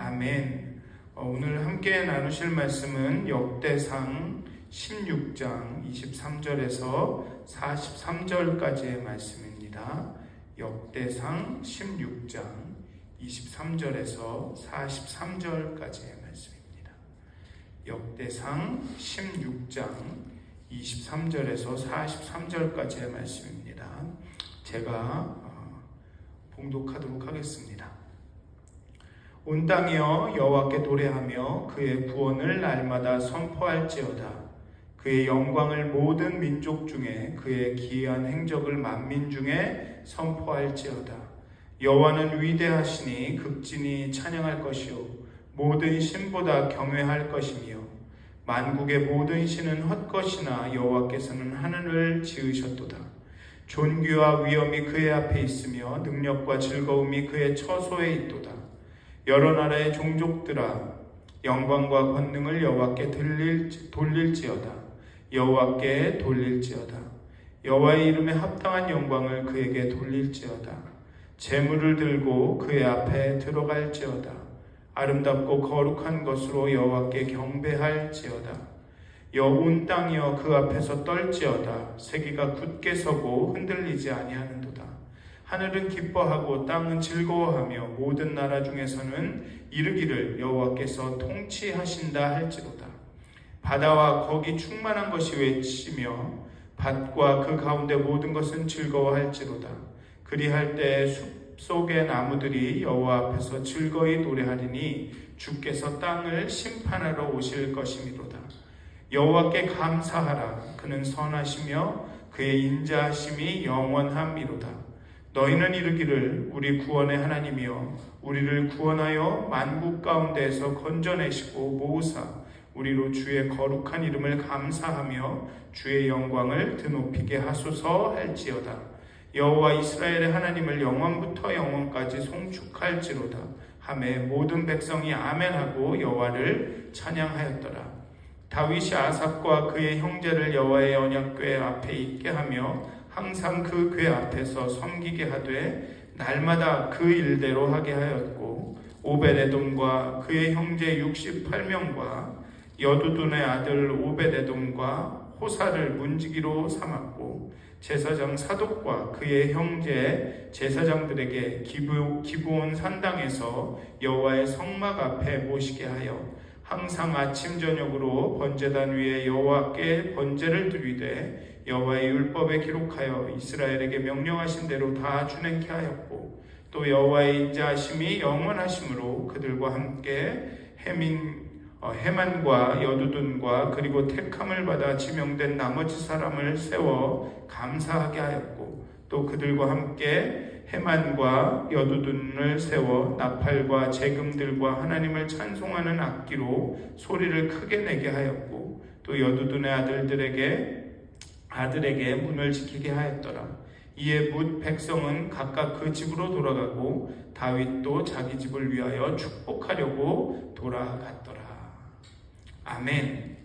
아멘. 오늘 함께 나누실 말씀은 역대상 16장 23절에서 43절까지의 말씀입니다. 역대상 16장 23절에서 43절까지의 말씀입니다. 역대상 16장 23절에서 43절까지의 말씀입니다. 제가 봉독하도록 하겠습니다. 온 땅이여 여호와께 도래하며 그의 구원을 날마다 선포할지어다. 그의 영광을 모든 민족 중에 그의 기이한 행적을 만민 중에 선포할지어다. 여호와는 위대하시니 극진히 찬양할 것이요 모든 신보다 경외할 것이며 만국의 모든 신은 헛것이나 여호와께서는 하늘을 지으셨도다. 존귀와 위엄이 그의 앞에 있으며 능력과 즐거움이 그의 처소에 있도다. 여러 나라의 종족들아 영광과 권능을 여호와께 돌릴지어다. 여호와께 돌릴지어다. 여호와의 이름에 합당한 영광을 그에게 돌릴지어다. 재물을 들고 그의 앞에 들어갈지어다. 아름답고 거룩한 것으로 여호와께 경배할지어다. 온 땅이여 그 앞에서 떨지어다. 세기가 굳게 서고 흔들리지 아니하는도다. 하늘은 기뻐하고 땅은 즐거워하며 모든 나라 중에서는 이르기를 여호와께서 통치하신다 할지로다. 바다와 거기 충만한 것이 외치며 밭과 그 가운데 모든 것은 즐거워할지로다. 그리할 때 숲속의 나무들이 여호와 앞에서 즐거이 노래하리니 주께서 땅을 심판하러 오실 것이미로다. 여호와께 감사하라. 그는 선하시며 그의 인자하심이 영원함이로다. 너희는 이르기를 우리 구원의 하나님이여 우리를 구원하여 만국 가운데에서 건져내시고 모으사 우리로 주의 거룩한 이름을 감사하며 주의 영광을 드높이게 하소서 할지어다. 여호와 이스라엘의 하나님을 영원부터 영원까지 송축할지로다 하매 모든 백성이 아멘하고 여호와를 찬양하였더라. 다윗이 아삽과 그의 형제를 여호와의 언약궤 앞에 있게 하며 항상 그 궤 앞에서 섬기게 하되 날마다 그 일대로 하게 하였고 오벳에돔과 그의 형제 68명과 여두둔의 아들 오벳에돔과 호사를 문지기로 삼았고 제사장 사독과 그의 형제 제사장들에게 기브온 산당에서 여호와의 성막 앞에 모시게 하여 항상 아침 저녁으로 번제단 위에 여호와께 번제를 드리되 여호와의 율법에 기록하여 이스라엘에게 명령하신 대로 다 준행케 하였고 또 여호와의 인자하심이 영원하심으로 그들과 함께 헤만과 여두둔과 그리고 택함을 받아 지명된 나머지 사람을 세워 감사하게 하였고 또 그들과 함께 헤만과 여두둔을 세워 나팔과 재금들과 하나님을 찬송하는 악기로 소리를 크게 내게 하였고 또 여두둔의 아들에게 문을 지키게 하였더라. 이에 뭇 백성은 각각 그 집으로 돌아가고 다윗도 자기 집을 위하여 축복하려고 돌아갔더라. 아멘.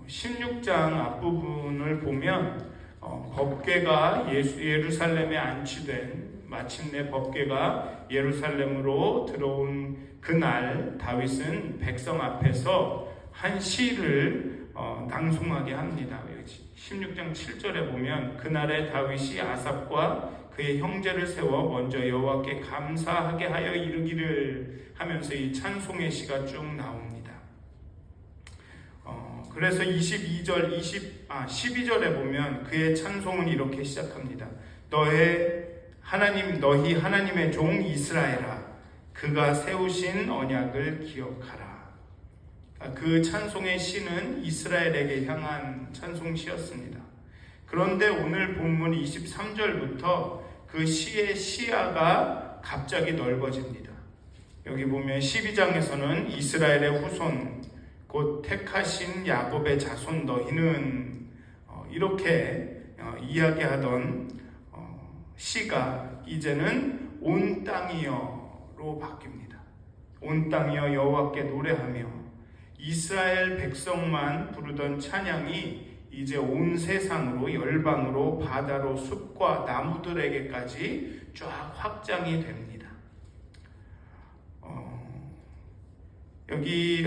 16장 앞부분을 보면 법궤가 예루살렘에 안치된 마침내 법궤가 예루살렘으로 들어온 그날 다윗은 백성 앞에서 한 시를 낭송하게 합니다. 16장 7절에 보면 그날에 다윗이 아삽과 그의 형제를 세워 먼저 여호와께 감사하게 하여 이르기를 하면서 이 찬송의 시가 쭉 나옵니다. 그래서 12절에 보면 그의 찬송은 이렇게 시작합니다. 너희 하나님의 종 이스라엘아 그가 세우신 언약을 기억하라. 그 찬송의 시는 이스라엘에게 향한 찬송시였습니다. 그런데 오늘 본문 23절부터 그 시의 시야가 갑자기 넓어집니다. 여기 보면 12장에서는 이스라엘의 후손 곧 택하신 야곱의 자손 너희는 이렇게 이야기하던 시가 이제는 온 땅이여로 바뀝니다. 온 땅이여 여호와께 노래하며 이스라엘 백성만 부르던 찬양이 이제 온 세상으로 열방으로 바다로 숲과 나무들에게까지 쫙 확장이 됩니다. 여기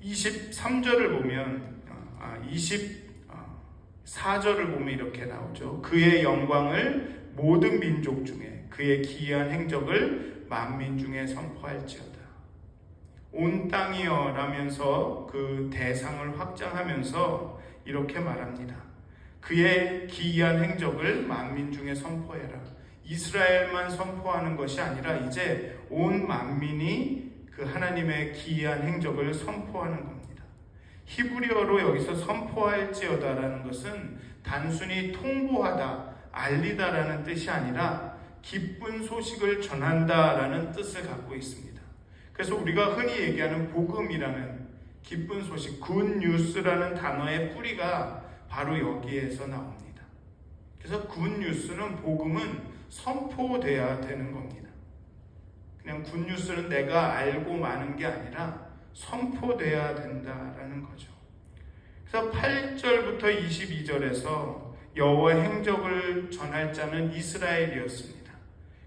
23절을 보면 24절을 보면 이렇게 나오죠. 그의 영광을 모든 민족 중에 그의 기이한 행적을 만민 중에 선포할지어다. 온 땅이여 라면서 그 대상을 확장하면서 이렇게 말합니다. 그의 기이한 행적을 만민 중에 선포해라. 이스라엘만 선포하는 것이 아니라 이제 온 만민이 그 하나님의 기이한 행적을 선포하는 겁니다. 히브리어로 여기서 선포할지어다라는 것은 단순히 통보하다, 알리다라는 뜻이 아니라 기쁜 소식을 전한다라는 뜻을 갖고 있습니다. 그래서 우리가 흔히 얘기하는 복음이라는 기쁜 소식, 굿뉴스라는 단어의 뿌리가 바로 여기에서 나옵니다. 그래서 굿뉴스는, 복음은 선포돼야 되는 겁니다. 그냥 굿뉴스는 내가 알고 마는 게 아니라 선포돼야 된다라는 거죠. 그래서 8절부터 22절에서 여호와의 행적을 전할 자는 이스라엘이었습니다.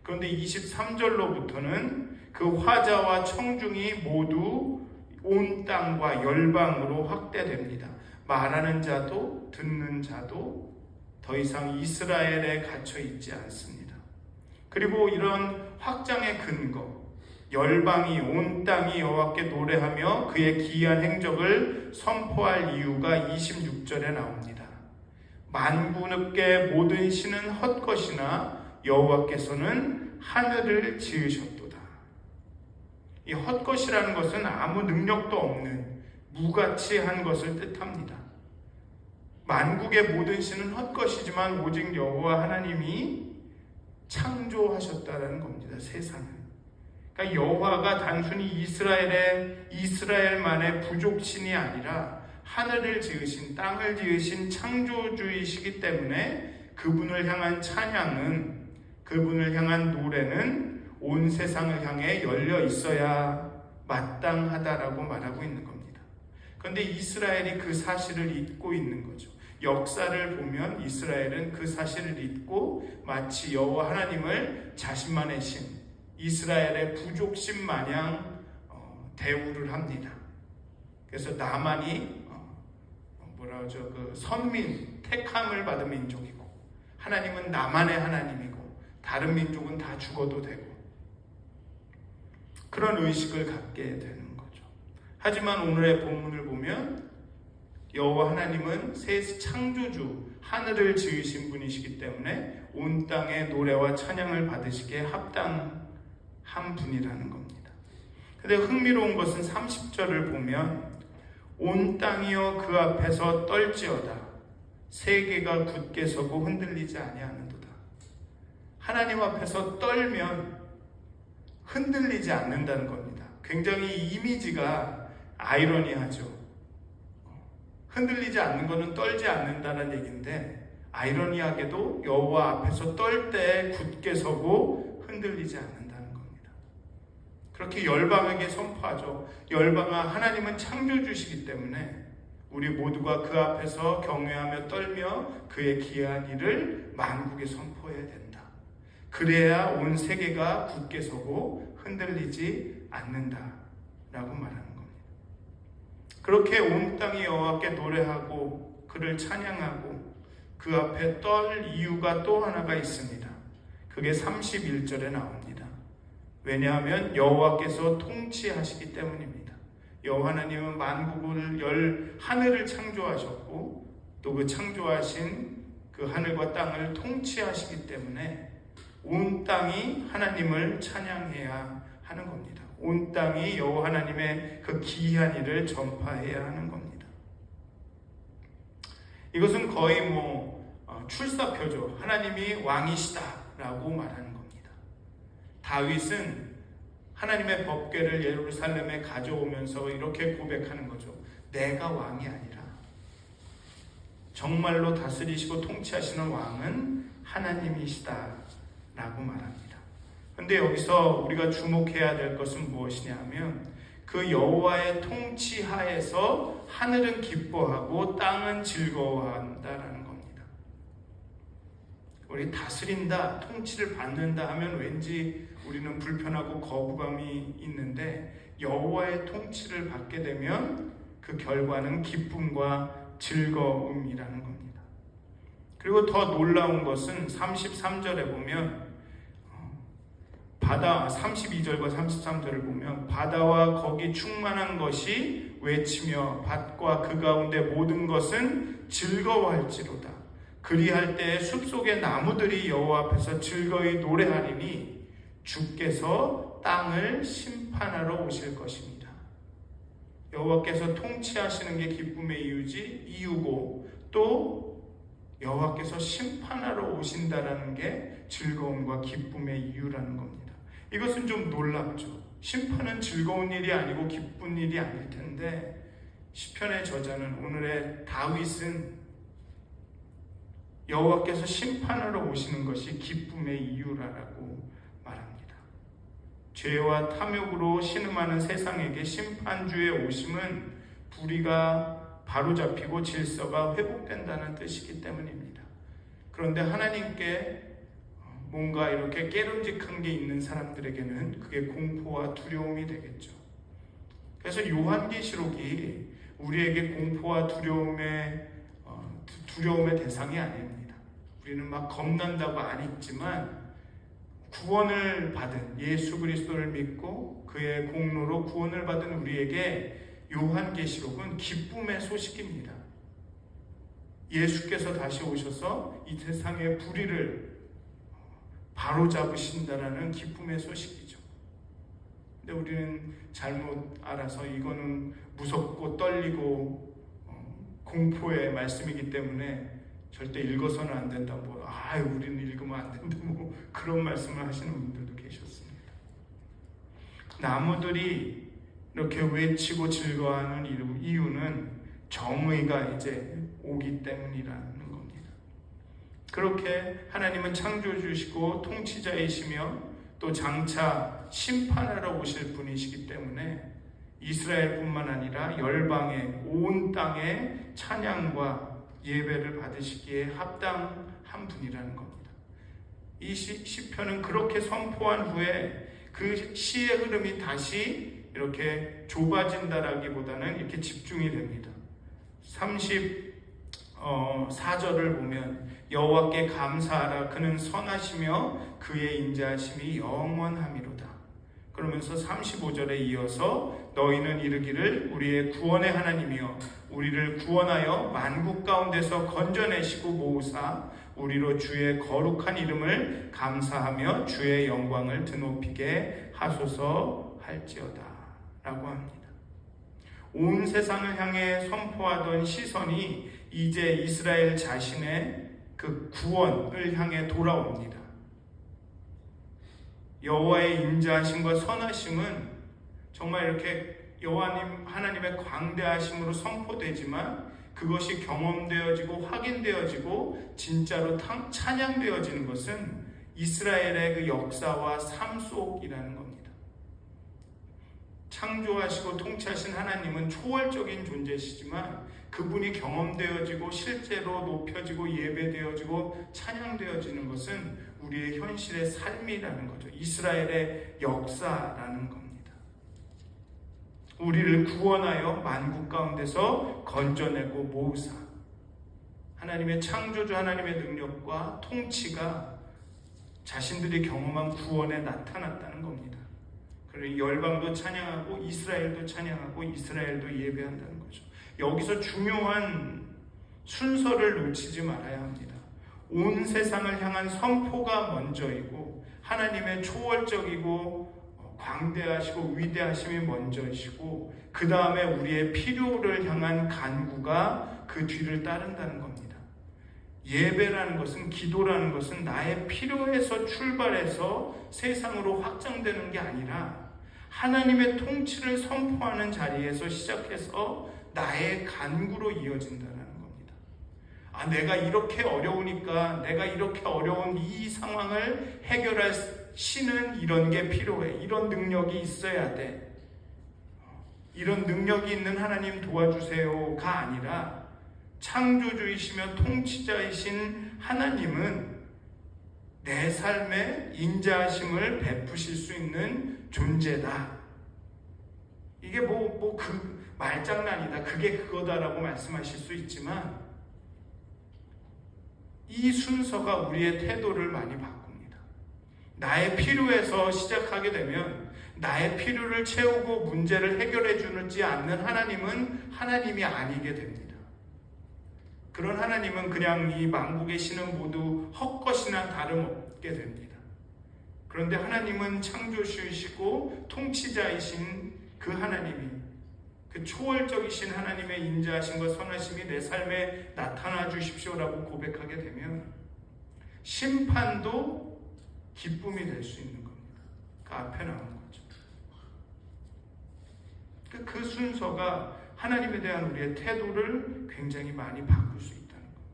그런데 23절로부터는 그 화자와 청중이 모두 온 땅과 열방으로 확대됩니다. 말하는 자도 듣는 자도 더 이상 이스라엘에 갇혀 있지 않습니다. 그리고 이런 확장의 근거, 열방이, 온 땅이 여호와께 노래하며 그의 기이한 행적을 선포할 이유가 26절에 나옵니다. 만군의 모든 신은 헛것이나 여호와께서는 하늘을 지으셨도다. 이 헛것이라는 것은 아무 능력도 없는 무가치한 것을 뜻합니다. 만국의 모든 신은 헛것이지만 오직 여호와 하나님이 창조하셨다라는 겁니다. 세상을. 그러니까 여호와가 단순히 이스라엘만의 부족신이 아니라 하늘을 지으신, 땅을 지으신 창조주이시기 때문에 그분을 향한 찬양은, 그분을 향한 노래는 온 세상을 향해 열려 있어야 마땅하다라고 말하고 있는 겁니다. 그런데 이스라엘이 그 사실을 잊고 있는 거죠. 역사를 보면 이스라엘은 그 사실을 잊고 마치 여호와 하나님을 자신만의 신, 이스라엘의 부족신 마냥 대우를 합니다. 그래서 나만이 그 선민, 택함을 받은 민족이고, 하나님은 나만의 하나님이고 다른 민족은 다 죽어도 되고, 그런 의식을 갖게 되는 거죠. 하지만 오늘의 본문을 보면 여호와 하나님은 새 창조주, 하늘을 지으신 분이시기 때문에 온 땅의 노래와 찬양을 받으시기에 합당한 분이라는 겁니다. 근데 흥미로운 것은 30절을 보면 온 땅이여 그 앞에서 떨지어다. 세계가 굳게 서고 흔들리지 아니하는도다. 하나님 앞에서 떨면 흔들리지 않는다는 겁니다. 굉장히 이미지가 아이러니하죠. 흔들리지 않는 것은 떨지 않는다는 얘기인데, 아이러니하게도 여호와 앞에서 떨 때 굳게 서고 흔들리지 않는다는 겁니다. 그렇게 열방에게 선포하죠. 열방아, 하나님은 창조주시기 때문에 우리 모두가 그 앞에서 경외하며 떨며 그의 기이한 일을 만국에 선포해야 된다. 그래야 온 세계가 굳게 서고 흔들리지 않는다라고 말하는 겁니다. 그렇게 온 땅이 여호와께 노래하고 그를 찬양하고 그 앞에 떨 이유가 또 하나가 있습니다. 그게 31절에 나옵니다. 왜냐하면 여호와께서 통치하시기 때문입니다. 여호와 하나님은 만국을 하늘을 창조하셨고 또 그 창조하신 그 하늘과 땅을 통치하시기 때문에 온 땅이 하나님을 찬양해야 하는 겁니다. 온 땅이 여호와 하나님의 그 기이한 일을 전파해야 하는 겁니다. 이것은 거의 출사표죠. 하나님이 왕이시다라고 말하는 겁니다. 다윗은 하나님의 법궤를 예루살렘에 가져오면서 이렇게 고백하는 거죠. 내가 왕이 아니라 정말로 다스리시고 통치하시는 왕은 하나님이시다라고 말합니다. 그런데 여기서 우리가 주목해야 될 것은 무엇이냐 하면 그 여호와의 통치 하에서 하늘은 기뻐하고 땅은 즐거워한다라는 겁니다. 우리 다스린다, 통치를 받는다 하면 왠지 우리는 불편하고 거부감이 있는데 여호와의 통치를 받게 되면 그 결과는 기쁨과 즐거움이라는 겁니다. 그리고 더 놀라운 것은 33절에 보면 바다 32절과 33절을 보면 바다와 거기 충만한 것이 외치며 밭과 그 가운데 모든 것은 즐거워할지로다. 그리할 때에 숲속의 나무들이 여호와 앞에서 즐거이 노래하리니 주께서 땅을 심판하러 오실 것입니다. 여호와께서 통치하시는 게 기쁨의 이유고 또 여호와께서 심판하러 오신다라는 게 즐거움과 기쁨의 이유라는 겁니다. 이것은 좀 놀랍죠. 심판은 즐거운 일이 아니고 기쁜 일이 아닐 텐데 시편의 저자는 오늘의 다윗은 여호와께서 심판하러 오시는 것이 기쁨의 이유라고 말합니다. 죄와 탐욕으로 신음하는 세상에게 심판주의 오심은 불의가 바로잡히고 질서가 회복된다는 뜻이기 때문입니다. 그런데 하나님께 뭔가 이렇게 깨름직한 게 있는 사람들에게는 그게 공포와 두려움이 되겠죠. 그래서 요한계시록이 우리에게 공포와 두려움의 대상이 아닙니다. 우리는 막 겁난다고 안 있지만 구원을 받은 예수 그리스도를 믿고 그의 공로로 구원을 받은 우리에게 요한계시록은 기쁨의 소식입니다. 예수께서 다시 오셔서 이 세상의 불의를 바로잡으신다라는 기쁨의 소식이죠. 근데 우리는 잘못 알아서 이거는 무섭고 떨리고 공포의 말씀이기 때문에 절대 읽어서는 안 된다. 우리는 읽으면 안 된다. 그런 말씀을 하시는 분들도 계셨습니다. 나무들이 이렇게 외치고 즐거워하는 이유는 정의가 이제 오기 때문이라는 겁니다. 그렇게 하나님은 창조주시고 통치자이시며 또 장차 심판하러 오실 분이시기 때문에 이스라엘뿐만 아니라 열방의 온 땅의 찬양과 예배를 받으시기에 합당한 분이라는 겁니다. 이 시편은 그렇게 선포한 후에 그 시의 흐름이 다시 이렇게 좁아진다라기보다는 이렇게 집중이 됩니다. 34절을 보면 여호와께 감사하라 그는 선하시며 그의 인자하심이 영원함이로다. 그러면서 35절에 이어서 너희는 이르기를 우리의 구원의 하나님이여 우리를 구원하여 만국 가운데서 건져내시고 모으사 우리로 주의 거룩한 이름을 감사하며 주의 영광을 드높이게 하소서 할지어다 라고 합니다. 온 세상을 향해 선포하던 시선이 이제 이스라엘 자신의 그 구원을 향해 돌아옵니다. 여호와의 인자하심과 선하심은 정말 이렇게 하나님의 광대하심으로 선포되지만 그것이 경험되어지고 확인되어지고 진짜로 찬양되어지는 것은 이스라엘의 그 역사와 삶 속이라는 겁니다. 창조하시고 통치하신 하나님은 초월적인 존재시지만 그분이 경험되어지고 실제로 높여지고 예배되어지고 찬양되어지는 것은 우리의 현실의 삶이라는 거죠. 이스라엘의 역사라는 겁니다. 우리를 구원하여 만국 가운데서 건져내고 모으사 하나님의 창조주 하나님의 능력과 통치가 자신들이 경험한 구원에 나타났다는 겁니다. 그리고 열방도 찬양하고 이스라엘도 찬양하고 이스라엘도 예배한다는 거죠. 여기서 중요한 순서를 놓치지 말아야 합니다. 온 세상을 향한 선포가 먼저이고 하나님의 초월적이고 광대하시고 위대하심이 먼저이시고 그 다음에 우리의 필요를 향한 간구가 그 뒤를 따른다는 겁니다. 예배라는 것은 기도라는 것은 나의 필요에서 출발해서 세상으로 확장되는 게 아니라 하나님의 통치를 선포하는 자리에서 시작해서 나의 간구로 이어진다는 겁니다. 내가 이렇게 어려우니까 내가 이렇게 어려운 이 상황을 해결할 신은 이런 게 필요해. 이런 능력이 있어야 돼. 이런 능력이 있는 하나님 도와주세요가 아니라 창조주이시며 통치자이신 하나님은 내 삶에 인자하심을 베푸실 수 있는 존재다. 이게 그 말장난이다, 그게 그거다라고 말씀하실 수 있지만, 이 순서가 우리의 태도를 많이 바꿉니다. 나의 필요에서 시작하게 되면 나의 필요를 채우고 문제를 해결해 주지 않는 하나님은 하나님이 아니게 됩니다. 그런 하나님은 그냥 이 만국의 신은 모두 헛것이나 다름없게 됩니다. 그런데 하나님은 창조주이시고 통치자이신 그 하나님이, 그 초월적이신 하나님의 인자하심과 선하심이 내 삶에 나타나 주십시오라고 고백하게 되면 심판도 기쁨이 될 수 있는 겁니다. 그 앞에 나온 거죠. 그 순서가 하나님에 대한 우리의 태도를 굉장히 많이 바꿀 수 있다는 거예요.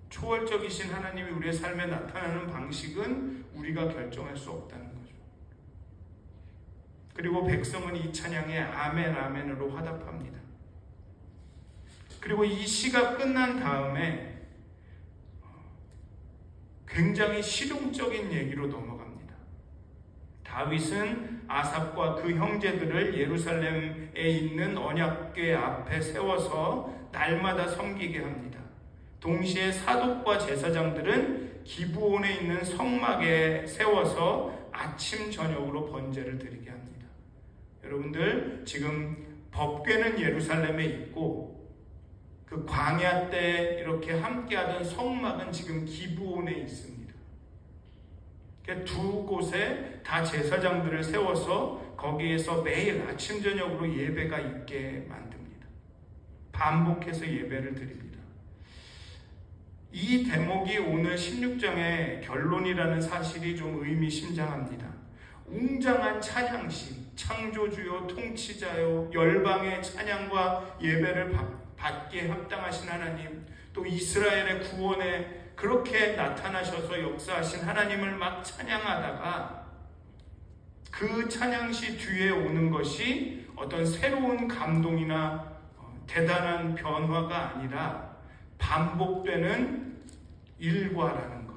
초월적이신 하나님이 우리의 삶에 나타나는 방식은 우리가 결정할 수 없다는 거죠. 그리고 백성은 이 찬양에 아멘 아멘으로 화답합니다. 그리고 이 시가 끝난 다음에 굉장히 실용적인 얘기로 넘어갑니다. 다윗은 아삽과 그 형제들을 예루살렘에 있는 언약궤 앞에 세워서 날마다 섬기게 합니다. 동시에 사독과 제사장들은 기브온에 있는 성막에 세워서 아침 저녁으로 번제를 드리게 합니다. 여러분들, 지금 법궤는 예루살렘에 있고 그 광야 때 이렇게 함께하던 성막은 지금 기브온에 있습니다. 두 곳에 다 제사장들을 세워서 거기에서 매일 아침 저녁으로 예배가 있게 만듭니다. 반복해서 예배를 드립니다. 이 대목이 오늘 16장의 결론이라는 사실이 좀 의미심장합니다. 웅장한 찬양시, 창조주요 통치자요 열방의 찬양과 예배를 받기에 합당하신 하나님, 또 이스라엘의 구원에 그렇게 나타나셔서 역사하신 하나님을 막 찬양하다가 그 찬양시 뒤에 오는 것이 어떤 새로운 감동이나 대단한 변화가 아니라 반복되는 일과라는 것,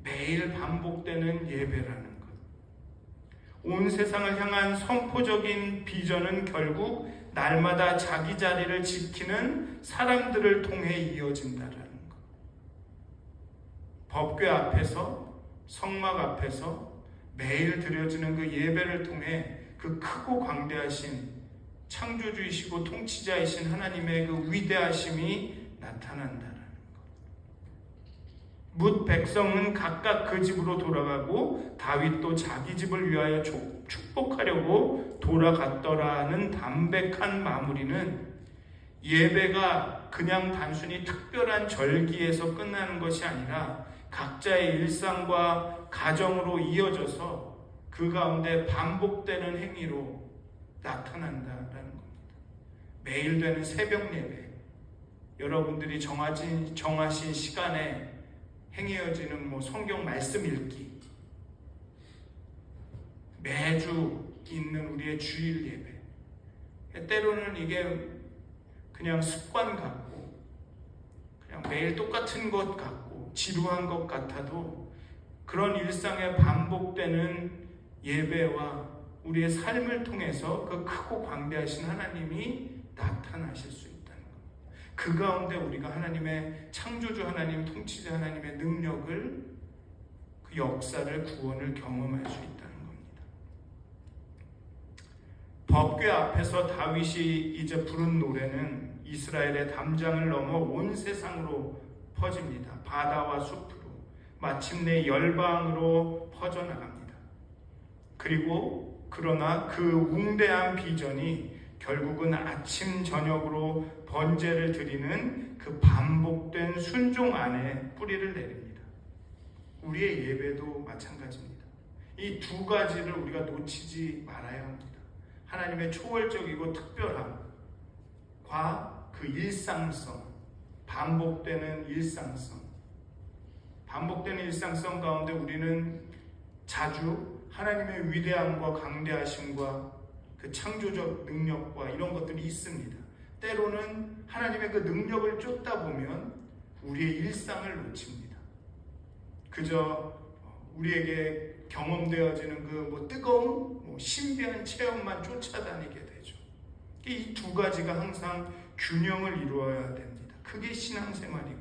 매일 반복되는 예배라는 것. 온 세상을 향한 선포적인 비전은 결국 날마다 자기 자리를 지키는 사람들을 통해 이어진다라는 것. 법궤 앞에서, 성막 앞에서 매일 드려지는 그 예배를 통해 그 크고 광대하신 창조주이시고 통치자이신 하나님의 그 위대하심이 나타난다라는 것. 뭇 백성은 각각 그 집으로 돌아가고 다윗도 자기 집을 위하여 축복하려고 돌아갔더라는 담백한 마무리는 예배가 그냥 단순히 특별한 절기에서 끝나는 것이 아니라 각자의 일상과 가정으로 이어져서 그 가운데 반복되는 행위로 나타난다라는 겁니다. 매일 되는 새벽 예배, 여러분들이 정하신 시간에 행해지는 성경 말씀 읽기, 매주 있는 우리의 주일 예배, 때로는 이게 그냥 습관 같고 그냥 매일 똑같은 것 같고 지루한 것 같아도 그런 일상에 반복되는 예배와 우리의 삶을 통해서 그 크고 광대하신 하나님이 나타나실 수 있다는 것. 그 가운데 우리가 하나님의 창조주 하나님, 통치자 하나님의 능력을, 그 역사를, 구원을 경험할 수 있다는 겁니다. 법궤 앞에서 다윗이 이제 부른 노래는 이스라엘의 담장을 넘어 온 세상으로 퍼집니다. 바다와 숲으로, 마침내 열방으로 퍼져나갑니다. 그러나 그 웅대한 비전이 결국은 아침 저녁으로 번제를 드리는 그 반복된 순종 안에 뿌리를 내립니다. 우리의 예배도 마찬가지입니다. 이 두 가지를 우리가 놓치지 말아야 합니다. 하나님의 초월적이고 특별함과 그 일상성, 반복되는 일상성. 반복되는 일상성 가운데 우리는 자주 하나님의 위대함과 강대하심과 그 창조적 능력과 이런 것들이 있습니다. 때로는 하나님의 그 능력을 쫓다 보면 우리의 일상을 놓칩니다. 그저 우리에게 경험되어지는 그 뜨거운 신비한 체험만 쫓아다니게 되죠. 이 두 가지가 항상 균형을 이루어야 됩니다. 그게 신앙생활이고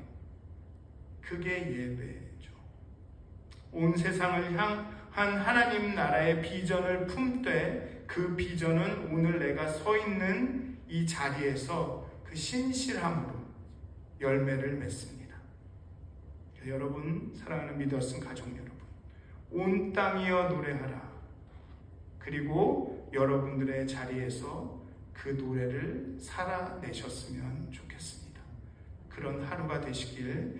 그게 예배죠. 온 세상을 향한 하나님 나라의 비전을 품되 그 비전은 오늘 내가 서 있는 이 자리에서 그 신실함으로 열매를 맺습니다. 여러분, 사랑하는 믿었은 가족 여러분, 온 땅이여 노래하라. 그리고 여러분들의 자리에서 그 노래를 살아내셨으면 좋겠습니다. 그런 하루가 되시길